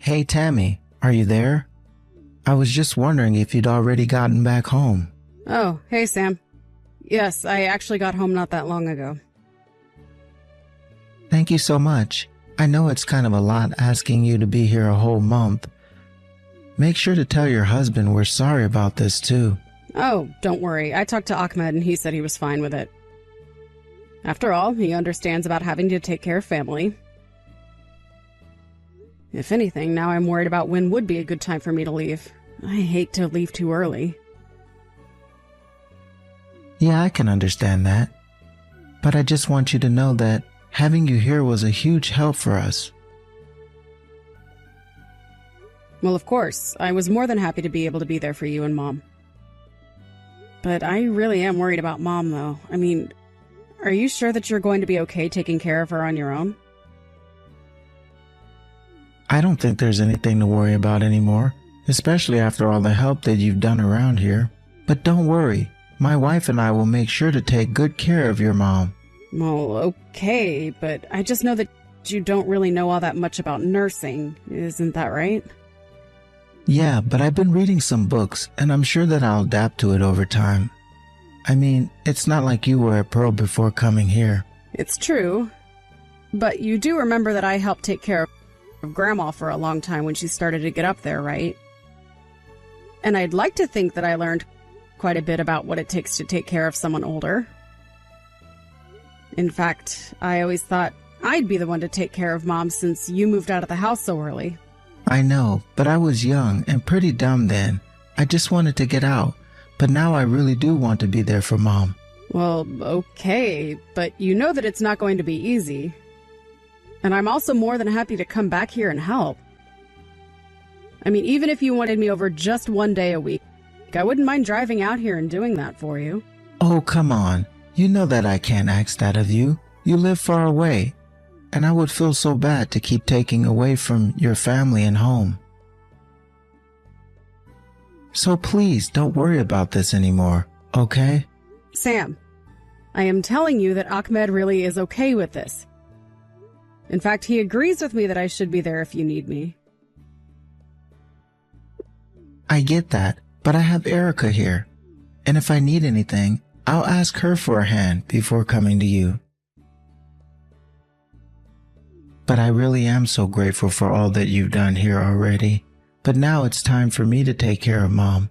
Hey Tammy, are you there? I was just wondering if you'd already gotten back home. Oh, hey Sam. Yes, I actually got home not that long ago. Thank you so much. I know it's kind of a lot asking you to be here a whole month. Make sure to tell your husband we're sorry about this too. Oh, don't worry. I talked to Ahmed and he said he was fine with it. After all, he understands about having to take care of family. If anything, now I'm worried about when would be a good time for me to leave. I hate to leave too early. Yeah, I can understand that. But I just want you to know that having you here was a huge help for us. Well, of course. I was more than happy to be able to be there for you and Mom. But I really am worried about Mom, though. I mean, are you sure that you're going to be okay taking care of her on your own? I don't think there's anything to worry about anymore, especially after all the help that you've done around here. But don't worry, my wife and I will make sure to take good care of your mom. Well, okay, but I just know that you don't really know all that much about nursing, isn't that right? Yeah, but I've been reading some books, and I'm sure that I'll adapt to it over time. I mean, it's not like you were a pro before coming here. It's true, but you do remember that I helped take care of Grandma for a long time when she started to get up there, right? And I'd like to think that I learned quite a bit about what it takes to take care of someone older. In fact, I always thought I'd be the one to take care of Mom since you moved out of the house so early. I know, but I was young and pretty dumb then. I just wanted to get out, but now I really do want to be there for Mom. Well, okay, but you know that it's not going to be easy. And I'm also more than happy to come back here and help. I mean, even if you wanted me over just one day a week, I wouldn't mind driving out here and doing that for you. Oh, come on. You know that I can't ask that of you. You live far away, and I would feel so bad to keep taking away from your family and home. So please don't worry about this anymore, okay? Sam, I am telling you that Ahmed really is okay with this. In fact, he agrees with me that I should be there if you need me. I get that, but I have Erica here, and if I need anything, I'll ask her for a hand before coming to you. But I really am so grateful for all that you've done here already. But now it's time for me to take care of Mom.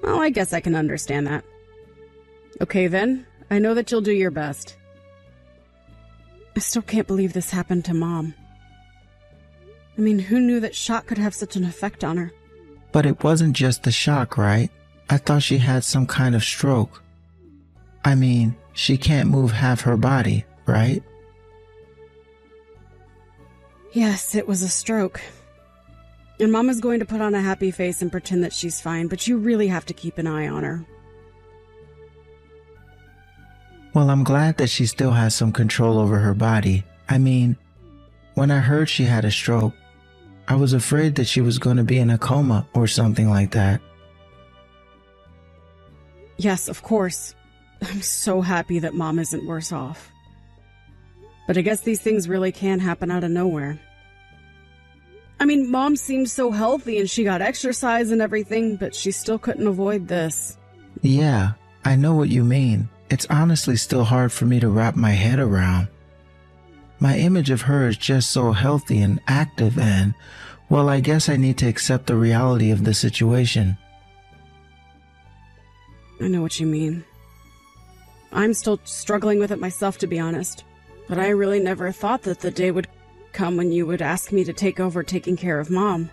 Well, I guess I can understand that. Okay then, I know that you'll do your best. I still can't believe this happened to Mom. I mean, who knew that shock could have such an effect on her? But it wasn't just the shock, right? I thought she had some kind of stroke. I mean, she can't move half her body, right? Yes, it was a stroke. And Mama's going to put on a happy face and pretend that she's fine, but you really have to keep an eye on her. Well, I'm glad that she still has some control over her body. I mean, when I heard she had a stroke, I was afraid that she was going to be in a coma or something like that. Yes, of course. I'm so happy that Mom isn't worse off. But I guess these things really can happen out of nowhere. I mean, Mom seemed so healthy and she got exercise and everything, but she still couldn't avoid this. Yeah, I know what you mean. It's honestly still hard for me to wrap my head around. My image of her is just so healthy and active and, well, I guess I need to accept the reality of the situation. I know what you mean. I'm still struggling with it myself, to be honest. But I really never thought that the day would come when you would ask me to take over taking care of Mom.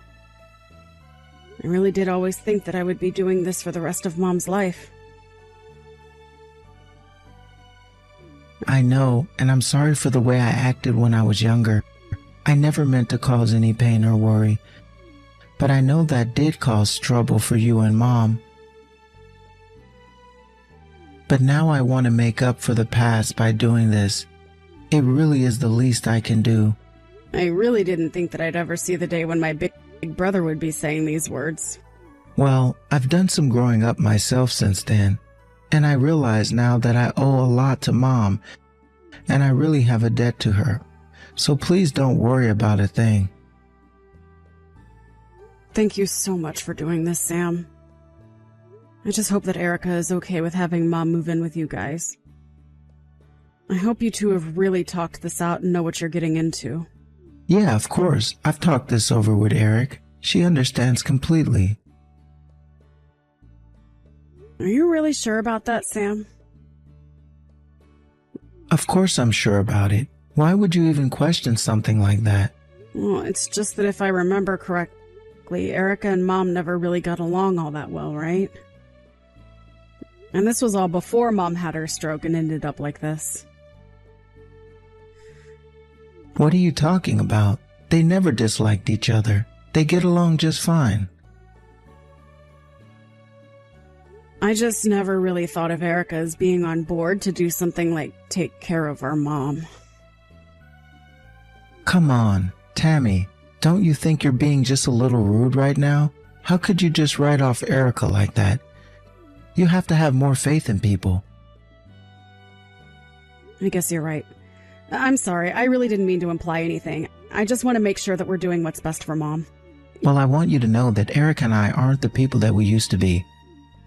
I really did always think that I would be doing this for the rest of Mom's life. I know, and I'm sorry for the way I acted when I was younger. I never meant to cause any pain or worry, but I know that did cause trouble for you and Mom. But now I want to make up for the past by doing this. It really is the least I can do. I really didn't think that I'd ever see the day when my big brother would be saying these words. Well, I've done some growing up myself since then. And I realize now that I owe a lot to Mom, and I really have a debt to her. so please don't worry about a thing. Thank you so much for doing this, Sam. I just hope that Erica is okay with having Mom move in with you guys. I hope you two have really talked this out and know what you're getting into. Yeah, of course. I've talked this over with Eric. She understands completely. Are you really sure about that, Sam? Of course I'm sure about it. Why would you even question something like that? Well, it's just that if I remember correctly, Erica and Mom never really got along all that well, right? And this was all before Mom had her stroke and ended up like this. What are you talking about? They never disliked each other. They get along just fine. I just never really thought of Erica as being on board to do something like take care of our mom. Come on, Tammy. Don't you think you're being just a little rude right now? How could you just write off Erica like that? You have to have more faith in people. I guess you're right. I'm sorry, I really didn't mean to imply anything. I just want to make sure that we're doing what's best for Mom. Well, I want you to know that Eric and I aren't the people that we used to be.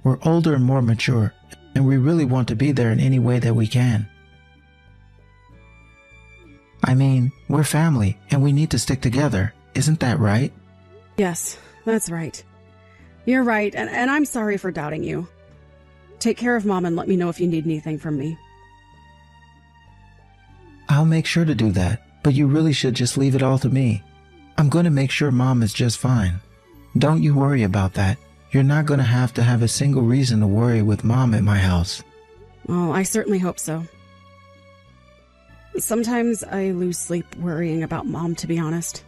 We're older and more mature, and we really want to be there in any way that we can. I mean, we're family, and we need to stick together. Isn't that right? Yes, that's right. You're right, and I'm sorry for doubting you. Take care of Mom and let me know if you need anything from me. I'll make sure to do that, but you really should just leave it all to me. I'm going to make sure Mom is just fine. Don't you worry about that. You're not going to have a single reason to worry with Mom at my house. Oh, I certainly hope so. Sometimes I lose sleep worrying about Mom, to be honest.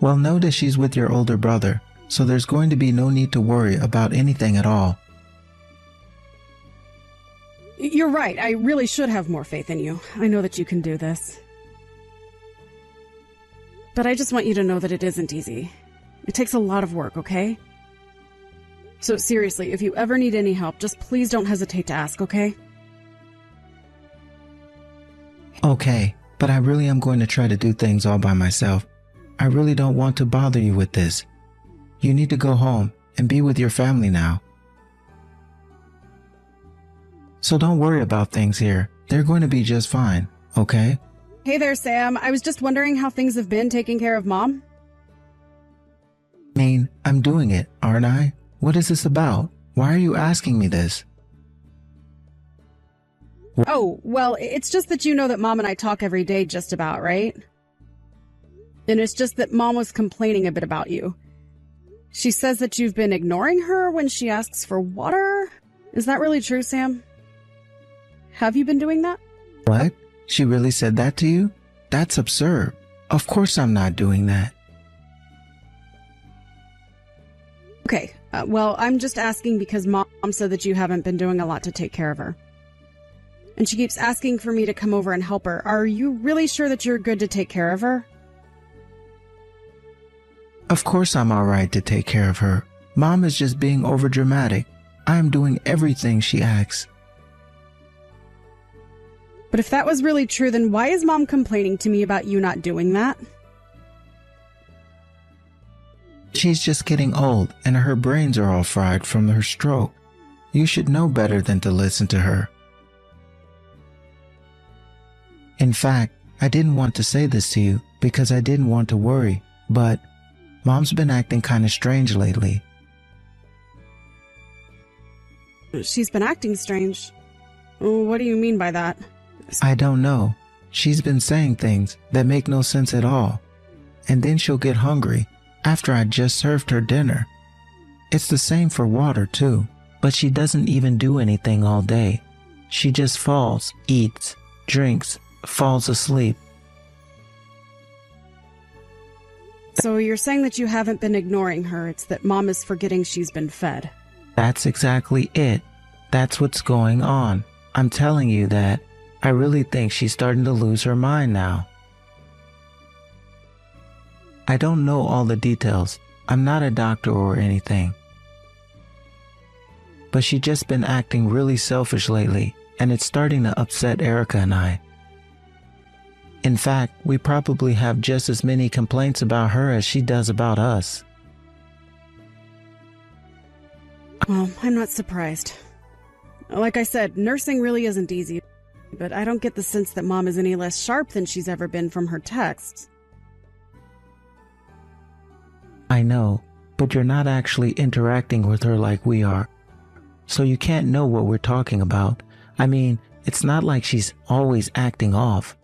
Well, know that she's with your older brother, so there's going to be no need to worry about anything at all. You're right, I really should have more faith in you. I know that you can do this. But I just want you to know that it isn't easy. It takes a lot of work, okay? So seriously, if you ever need any help, just please don't hesitate to ask, okay? Okay, but I really am going to try to do things all by myself. I really don't want to bother you with this. You need to go home and be with your family now. So don't worry about things here. They're going to be just fine, okay? Hey there, Sam. I was just wondering how things have been taking care of Mom. I mean, I'm doing it, aren't I? What is this about? Why are you asking me this? Oh, well, it's just that you know that Mom and I talk every day just about, right? And it's just that Mom was complaining a bit about you. She says that you've been ignoring her when she asks for water. Is that really true, Sam? Have you been doing that? What? She really said that to you? That's absurd. Of course I'm not doing that. Okay, well, I'm just asking because Mom said that you haven't been doing a lot to take care of her. And she keeps asking for me to come over and help her. Are you really sure that you're good to take care of her? Of course I'm alright to take care of her. Mom is just being overdramatic. I am doing everything she asks. But if that was really true, then why is Mom complaining to me about you not doing that? She's just getting old and her brains are all fried from her stroke. You should know better than to listen to her. In fact, I didn't want to say this to you because I didn't want to worry, but Mom's been acting kind of strange lately. She's been acting strange. What do you mean by that? I don't know. She's been saying things that make no sense at all. And then she'll get hungry after I just served her dinner. It's the same for water too, but she doesn't even do anything all day. She just falls, eats, drinks, falls asleep. So you're saying that you haven't been ignoring her, it's that Mom is forgetting she's been fed. That's exactly it. That's what's going on. I'm telling you that I really think she's starting to lose her mind now. I don't know all the details. I'm not a doctor or anything. But she's just been acting really selfish lately, and it's starting to upset Erica and I. In fact, we probably have just as many complaints about her as she does about us. Well, I'm not surprised. Like I said, nursing really isn't easy, but I don't get the sense that Mom is any less sharp than she's ever been from her texts. I know, but you're not actually interacting with her like we are, so you can't know what we're talking about. I mean, it's not like she's always acting off.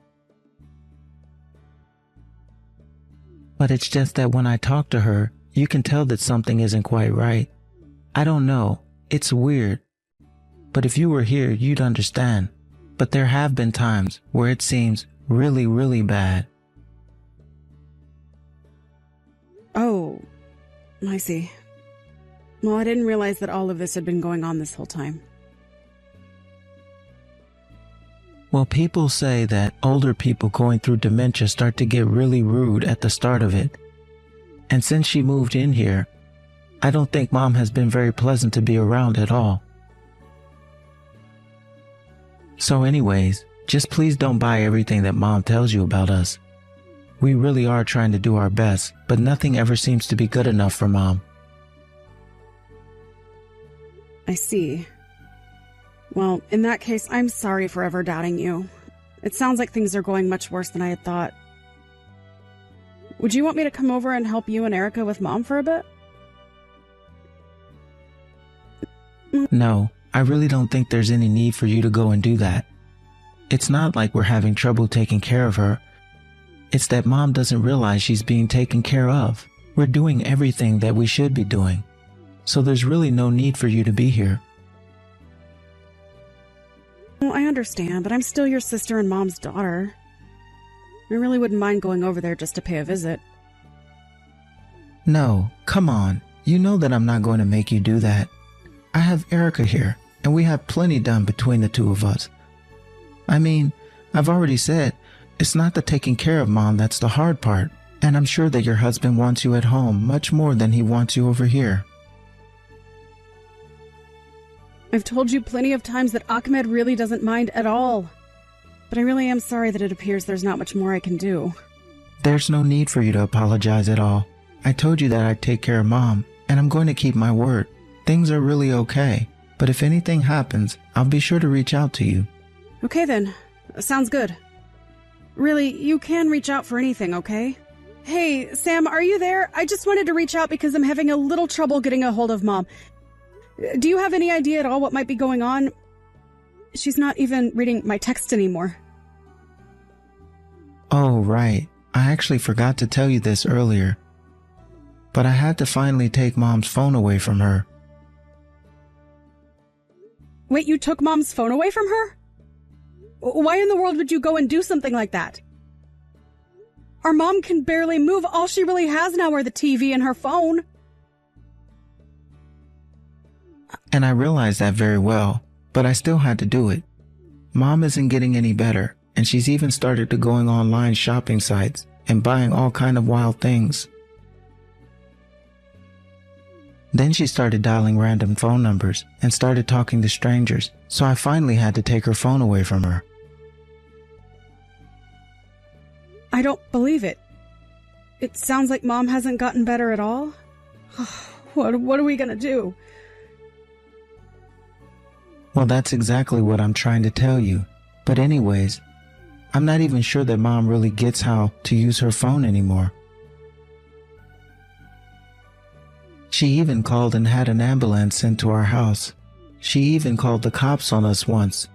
But it's just that when I talk to her, you can tell that something isn't quite right. I don't know, it's weird. But if you were here, you'd understand. But there have been times where it seems really, really bad. Oh, I see. Well, I didn't realize that all of this had been going on this whole time. Well, people say that older people going through dementia start to get really rude at the start of it. And since she moved in here, I don't think Mom has been very pleasant to be around at all. So anyways, just please don't buy everything that Mom tells you about us. We really are trying to do our best, but nothing ever seems to be good enough for Mom. I see. Well, in that case, I'm sorry for ever doubting you. It sounds like things are going much worse than I had thought. Would you want me to come over and help you and Erica with Mom for a bit? No, I really don't think there's any need for you to go and do that. It's not like we're having trouble taking care of her. It's that Mom doesn't realize she's being taken care of. We're doing everything that we should be doing. So there's really no need for you to be here. Well, I understand, but I'm still your sister and Mom's daughter. I really wouldn't mind going over there just to pay a visit. No, come on. You know that I'm not going to make you do that. I have Erica here, and we have plenty done between the two of us. I mean, I've already said, it's not the taking care of Mom that's the hard part, and I'm sure that your husband wants you at home much more than he wants you over here. I've told you plenty of times that Ahmed really doesn't mind at all. But I really am sorry that it appears there's not much more I can do. There's no need for you to apologize at all. I told you that I'd take care of Mom, and I'm going to keep my word. Things are really okay, but if anything happens, I'll be sure to reach out to you. Okay then. Sounds good. Really, you can reach out for anything, okay? Hey, Sam, are you there? I just wanted to reach out because I'm having a little trouble getting a hold of Mom. Do you have any idea at all what might be going on? She's not even reading my text anymore. Oh, right. I actually forgot to tell you this earlier. But I had to finally take Mom's phone away from her. Wait, you took Mom's phone away from her? Why in the world would you go and do something like that? Our Mom can barely move. All she really has now are the TV and her phone. And I realized that very well, but I still had to do it. Mom isn't getting any better, and she's even started to going online shopping sites and buying all kind of wild things. Then she started dialing random phone numbers and started talking to strangers, so I finally had to take her phone away from her. I don't believe it. It sounds like Mom hasn't gotten better at all. What are we gonna do? Well, that's exactly what I'm trying to tell you. But anyways, I'm not even sure that Mom really gets how to use her phone anymore. She even called and had an ambulance sent to our house. She even called the cops on us once.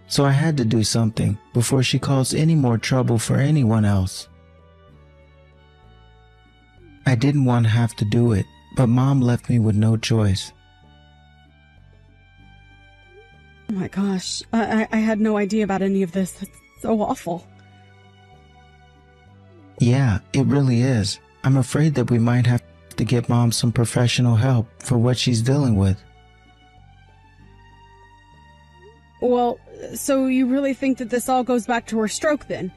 So I had to do something before she caused any more trouble for anyone else. I didn't want to have to do it, but Mom left me with no choice. Oh my gosh, I had no idea about any of this. That's so awful. Yeah, it really is. I'm afraid that we might have to get Mom some professional help for what she's dealing with. Well, so you really think that this all goes back to her stroke then?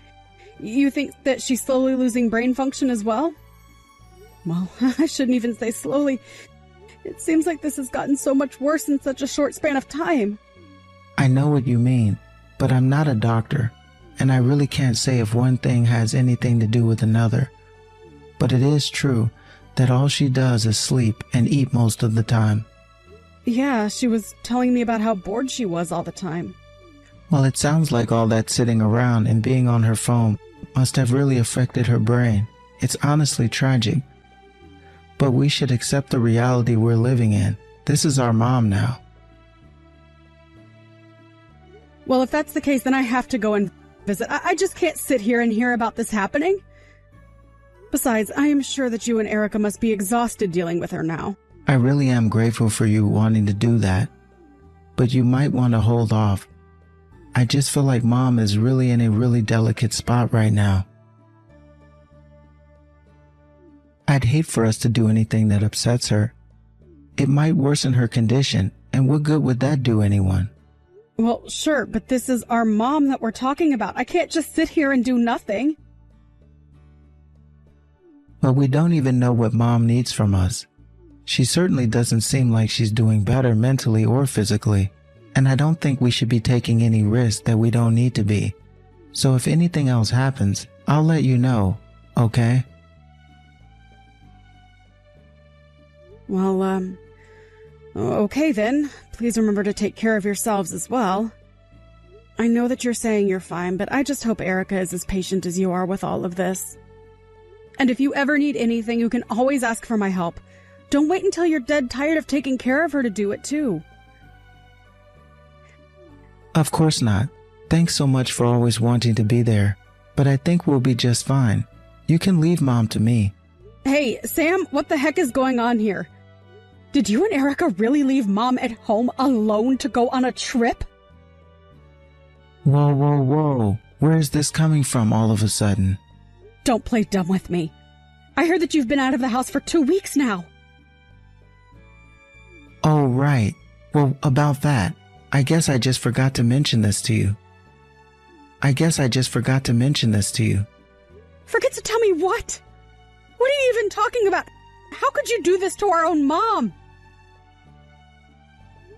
You think that she's slowly losing brain function as well? Well, I shouldn't even say slowly. It seems like this has gotten so much worse in such a short span of time. I know what you mean, but I'm not a doctor, and I really can't say if one thing has anything to do with another. But it is true that all she does is sleep and eat most of the time. Yeah, she was telling me about how bored she was all the time. Well, it sounds like all that sitting around and being on her phone must have really affected her brain. It's honestly tragic. But we should accept the reality we're living in. This is our mom now. Well, if that's the case, then I have to go and visit. I just can't sit here and hear about this happening. Besides, I am sure that you and Erica must be exhausted dealing with her now. I really am grateful for you wanting to do that. But you might want to hold off. I just feel like Mom is really in a really delicate spot right now. I'd hate for us to do anything that upsets her. It might worsen her condition, and what good would that do anyone? Well, sure, but this is our mom that we're talking about. I can't just sit here and do nothing. But we don't even know what Mom needs from us. She certainly doesn't seem like she's doing better mentally or physically, and I don't think we should be taking any risk that we don't need to be. So if anything else happens, I'll let you know, okay? Well, okay then. Please remember to take care of yourselves as well. I know that you're saying you're fine, but I just hope Erica is as patient as you are with all of this. And if you ever need anything, you can always ask for my help. Don't wait until you're dead tired of taking care of her to do it too. Of course not. Thanks so much for always wanting to be there. But I think we'll be just fine. You can leave Mom to me. Hey, Sam, what the heck is going on here? Did you and Erica really leave Mom at home alone to go on a trip? Whoa, whoa, whoa. Where is this coming from all of a sudden? Don't play dumb with me. I heard that you've been out of the house for 2 weeks now. Oh, right. Well, about that, I guess I just forgot to mention this to you. Forget to tell me what? What are you even talking about? How could you do this to our own mom?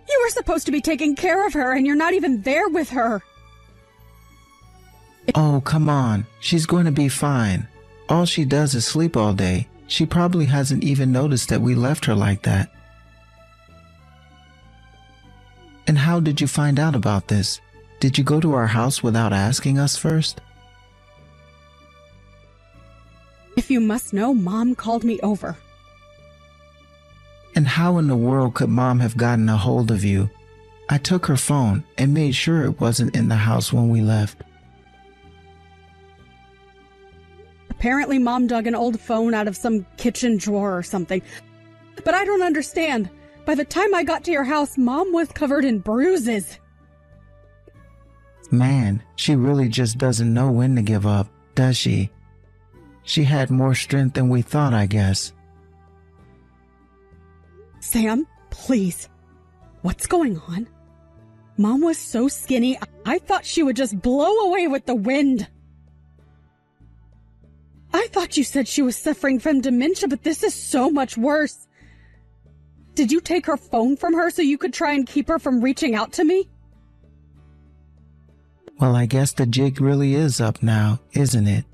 You were supposed to be taking care of her, and you're not even there with her. Oh, come on. She's going to be fine. All she does is sleep all day. She probably hasn't even noticed that we left her like that. And how did you find out about this? Did you go to our house without asking us first? If you must know, Mom called me over. And how in the world could Mom have gotten a hold of you? I took her phone and made sure it wasn't in the house when we left. Apparently, Mom dug an old phone out of some kitchen drawer or something. But I don't understand. By the time I got to your house, Mom was covered in bruises. Man, she really just doesn't know when to give up, does she? She had more strength than we thought, I guess. Sam, please. What's going on? Mom was so skinny, I thought she would just blow away with the wind. I thought you said she was suffering from dementia, but this is so much worse. Did you take her phone from her so you could try and keep her from reaching out to me? Well, I guess the jig really is up now, isn't it?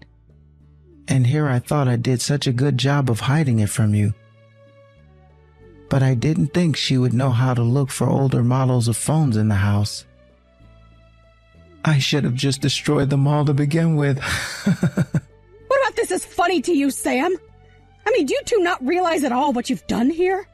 And here I thought I did such a good job of hiding it from you. But I didn't think she would know how to look for older models of phones in the house. I should have just destroyed them all to begin with. What about this is funny to you, Sam? I mean, do you two not realize at all what you've done here?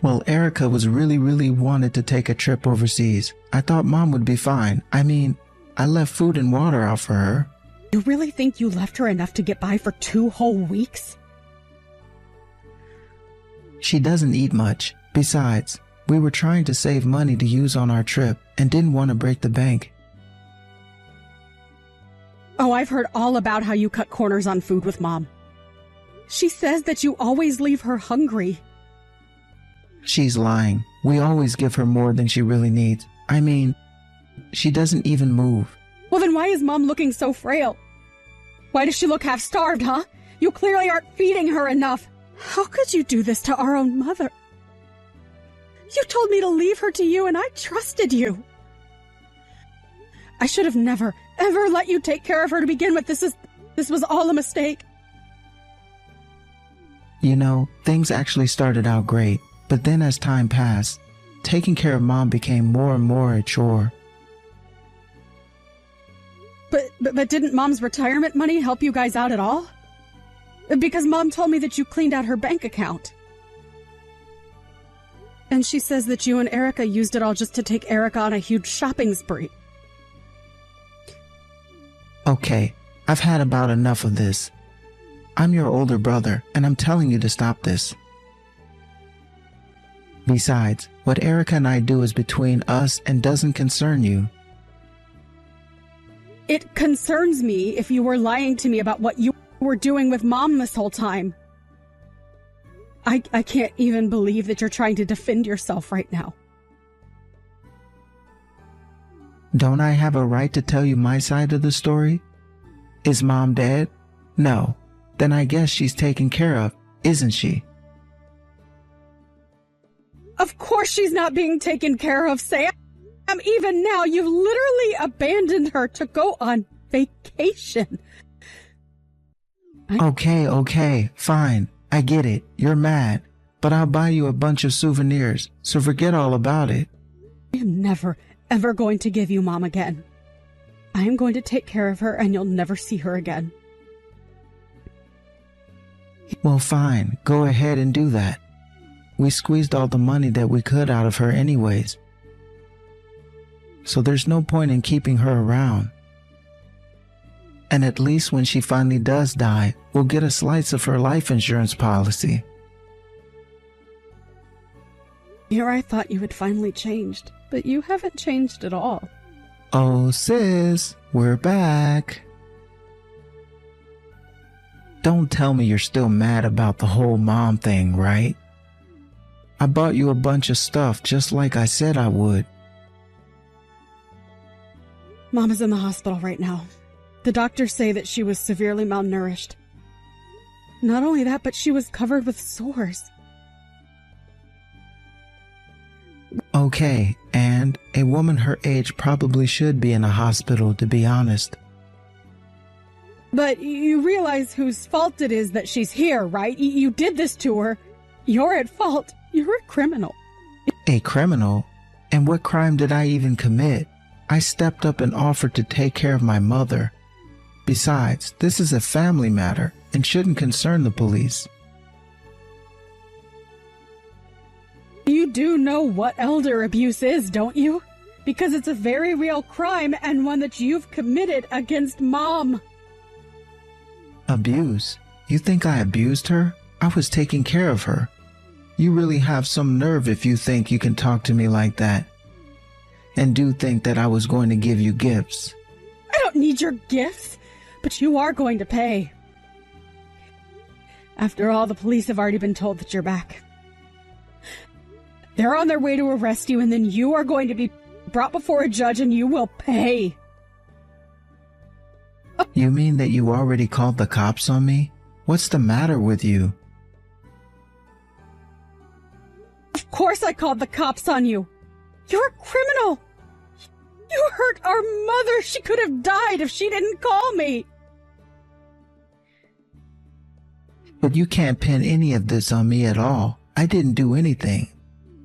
Well, Erica was really wanted to take a trip overseas. I thought Mom would be fine. I mean, I left food and water out for her. You really think you left her enough to get by for 2 whole weeks? She doesn't eat much. Besides, we were trying to save money to use on our trip and didn't want to break the bank. Oh, I've heard all about how you cut corners on food with Mom. She says that you always leave her hungry. She's lying. We always give her more than she really needs. I mean, she doesn't even move. Well, then why is Mom looking so frail? Why does she look half-starved, huh? You clearly aren't feeding her enough. How could you do this to our own mother? You told me to leave her to you, and I trusted you. I should have never, ever let you take care of her to begin with. This was all a mistake. You know, things actually started out great, but then as time passed, taking care of Mom became more and more a chore. But didn't Mom's retirement money help you guys out at all? Because Mom told me that you cleaned out her bank account. And she says that you and Erica used it all just to take Erica on a huge shopping spree. Okay, I've had about enough of this. I'm your older brother, and I'm telling you to stop this. Besides, what Erica and I do is between us and doesn't concern you. It concerns me if you were lying to me about what you were doing with Mom this whole time. I can't even believe that you're trying to defend yourself right now. Don't I have a right to tell you my side of the story? Is Mom dead? No. Then I guess she's taken care of, isn't she? Of course she's not being taken care of, Sam. Even now, you've literally abandoned her to go on vacation. Okay, fine. I get it. You're mad. But I'll buy you a bunch of souvenirs, so forget all about it. I'm never, ever going to give you Mom again. I am going to take care of her, and you'll never see her again. Well, fine. Go ahead and do that. We squeezed all the money that we could out of her anyways. So there's no point in keeping her around. And at least when she finally does die, we'll get a slice of her life insurance policy. Here I thought you had finally changed, but you haven't changed at all. Oh, sis, we're back. Don't tell me you're still mad about the whole Mom thing, right? I bought you a bunch of stuff just like I said I would. Mom is in the hospital right now. The doctors say that she was severely malnourished. Not only that, but she was covered with sores. Okay, and a woman her age probably should be in a hospital, to be honest. But you realize whose fault it is that she's here, right? You did this to her. You're at fault. You're a criminal. A criminal? And what crime did I even commit? I stepped up and offered to take care of my mother. Besides, this is a family matter and shouldn't concern the police. You do know what elder abuse is, don't you? Because it's a very real crime and one that you've committed against Mom. Abuse? You think I abused her? I was taking care of her. You really have some nerve if you think you can talk to me like that. And do think that I was going to give you gifts. I don't need your gifts, but you are going to pay. After all, the police have already been told that you're back. They're on their way to arrest you, and then you are going to be brought before a judge and you will pay. You mean that you already called the cops on me? What's the matter with you? Of course I called the cops on you. You're a criminal. You hurt our mother. She could have died if she didn't call me. But you can't pin any of this on me at all. I didn't do anything.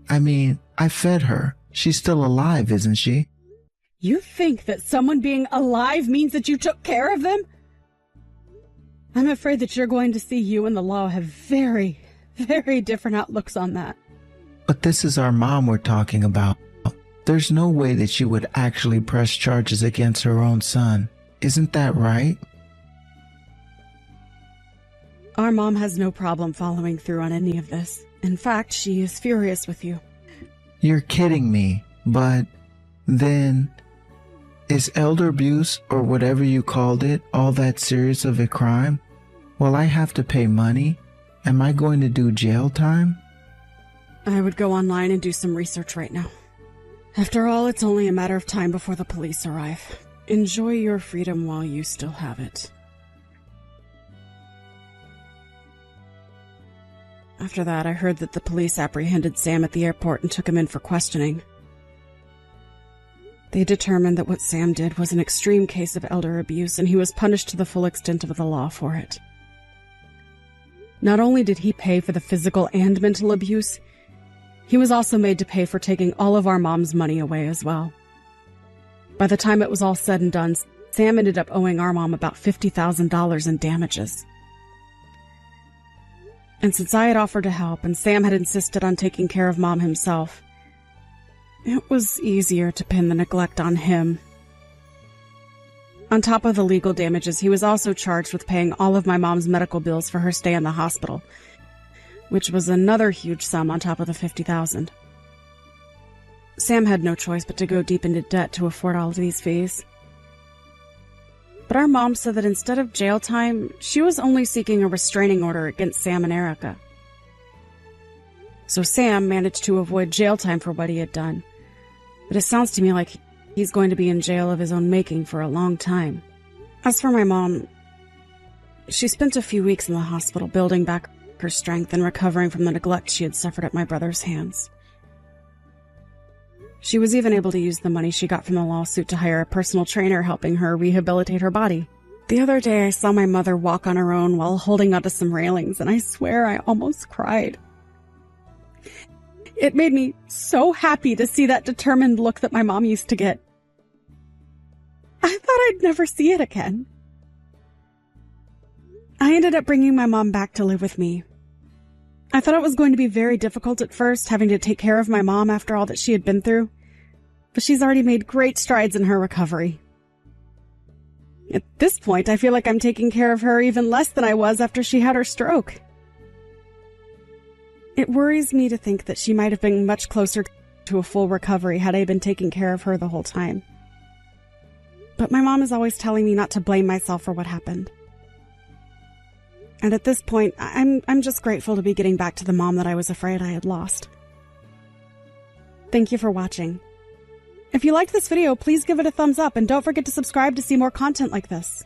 I mean, I fed her. She's still alive, isn't she? You think that someone being alive means that you took care of them? I'm afraid that you're going to see you and the law have very, very different outlooks on that. But this is our mom we're talking about. There's no way that she would actually press charges against her own son. Isn't that right? Our mom has no problem following through on any of this. In fact, she is furious with you. You're kidding me, but then... Is elder abuse, or whatever you called it, all that serious of a crime? Will I have to pay money? Am I going to do jail time? I would go online and do some research right now. After all, it's only a matter of time before the police arrive. Enjoy your freedom while you still have it. After that, I heard that the police apprehended Sam at the airport and took him in for questioning. They determined that what Sam did was an extreme case of elder abuse, and he was punished to the full extent of the law for it. Not only did he pay for the physical and mental abuse, he was also made to pay for taking all of our mom's money away as well. By the time it was all said and done, Sam ended up owing our mom about $50,000 in damages. And since I had offered to help and Sam had insisted on taking care of Mom himself, it was easier to pin the neglect on him. On top of the legal damages, he was also charged with paying all of my mom's medical bills for her stay in the hospital, which was another huge sum on top of the $50,000. Sam had no choice but to go deep into debt to afford all of these fees. But our mom said that instead of jail time, she was only seeking a restraining order against Sam and Erica. So Sam managed to avoid jail time for what he had done. But it sounds to me like he's going to be in jail of his own making for a long time. As for my mom, she spent a few weeks in the hospital building back her strength and recovering from the neglect she had suffered at my brother's hands. She was even able to use the money she got from the lawsuit to hire a personal trainer helping her rehabilitate her body. The other day I saw my mother walk on her own while holding onto some railings, and I swear I almost cried. It made me so happy to see that determined look that my mom used to get. I thought I'd never see it again. I ended up bringing my mom back to live with me. I thought it was going to be very difficult at first, having to take care of my mom after all that she had been through, but she's already made great strides in her recovery. At this point, I feel like I'm taking care of her even less than I was after she had her stroke. It worries me to think that she might have been much closer to a full recovery had I been taking care of her the whole time. But my mom is always telling me not to blame myself for what happened. And at this point, I'm just grateful to be getting back to the mom that I was afraid I had lost. Thank you for watching. If you liked this video, please give it a thumbs up and don't forget to subscribe to see more content like this.